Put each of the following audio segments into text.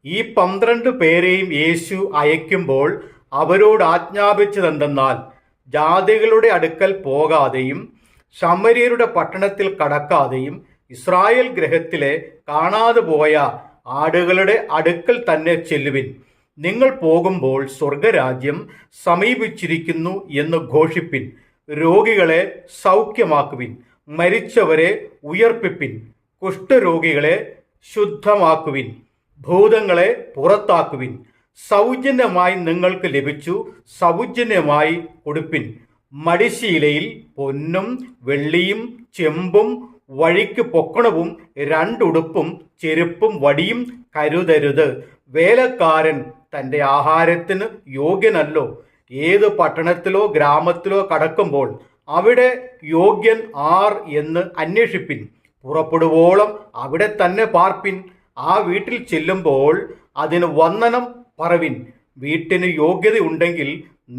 ഈ 12 പേരെയും യേശു അയക്കുമ്പോൾ അവരോട് ആജ്ഞാപിച്ചതെന്തെന്നാൽ, ജാതികളുടെ അടുക്കൽ പോകാതെയും ശമര്യരുടെ പട്ടണത്തിൽ കടക്കാതെയും ഇസ്രായേൽ ഗൃഹത്തിലെ കാണാതെ പോയ ആടുകളുടെ അടുക്കൽ തന്നെ ചെല്ലുവിൻ. നിങ്ങൾ പോകുമ്പോൾ സ്വർഗരാജ്യം സമീപിച്ചിരിക്കുന്നു എന്ന് ഘോഷിപ്പിൻ. രോഗികളെ സൗഖ്യമാക്കുവിൻ, മരിച്ചവരെ ഉയർപ്പിപ്പിൻ, കുഷ്ഠരോഗികളെ ശുദ്ധമാക്കുവിൻ, ഭൂതങ്ങളെ പുറത്താക്കുവിൻ. സൗജന്യമായി നിങ്ങൾക്ക് ലഭിച്ചു, സൗജന്യമായി കൊടുപ്പിൻ. മടിശീലയിൽ പൊന്നും വെള്ളിയും ചെമ്പും വഴിക്ക് പൊക്കണവും 2 ഉടുപ്പും ചെരുപ്പും വടിയും കരുതരുത്. വേലക്കാരൻ തൻ്റെ ആഹാരത്തിന് യോഗ്യനല്ലോ. ഏത് പട്ടണത്തിലോ ഗ്രാമത്തിലോ കടക്കുമ്പോൾ അവിടെ യോഗ്യൻ ആർ എന്ന് അന്വേഷിപ്പിൻ. പുറപ്പെടുവോളം അവിടെ തന്നെ പാർപ്പിൻ. ആ വീട്ടിൽ ചെല്ലുമ്പോൾ അതിന് വന്ദനം പറവിൻ. വീട്ടിന് യോഗ്യതയുണ്ടെങ്കിൽ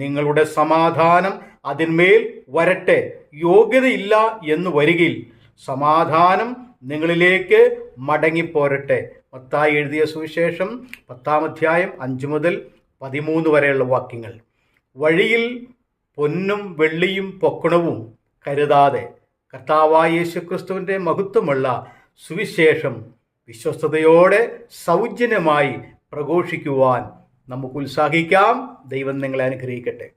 നിങ്ങളുടെ സമാധാനം അതിന്മേൽ വരട്ടെ. യോഗ്യതയില്ല എന്ന് വരികിൽ സമാധാനം നിങ്ങളിലേക്ക് മടങ്ങിപ്പോരട്ടെ. മത്തായി എഴുതിയ സുവിശേഷം 10-ാം അധ്യായം 5 മുതൽ 13 വരെയുള്ള വാക്യങ്ങൾ. വഴിയിൽ പൊന്നും വെള്ളിയും പൊക്കണവും കരുതാതെ കർത്താവായ യേശുക്രിസ്തുവിൻ്റെ മഹത്വമുള്ള സുവിശേഷം വിശ്വസ്തയോടെ സൗജന്യമായി പ്രഘോഷിക്കുവാൻ നമുക്ക് ഉത്സാഹിക്കാം. ദൈവം നിങ്ങളെ അനുഗ്രഹിക്കട്ടെ.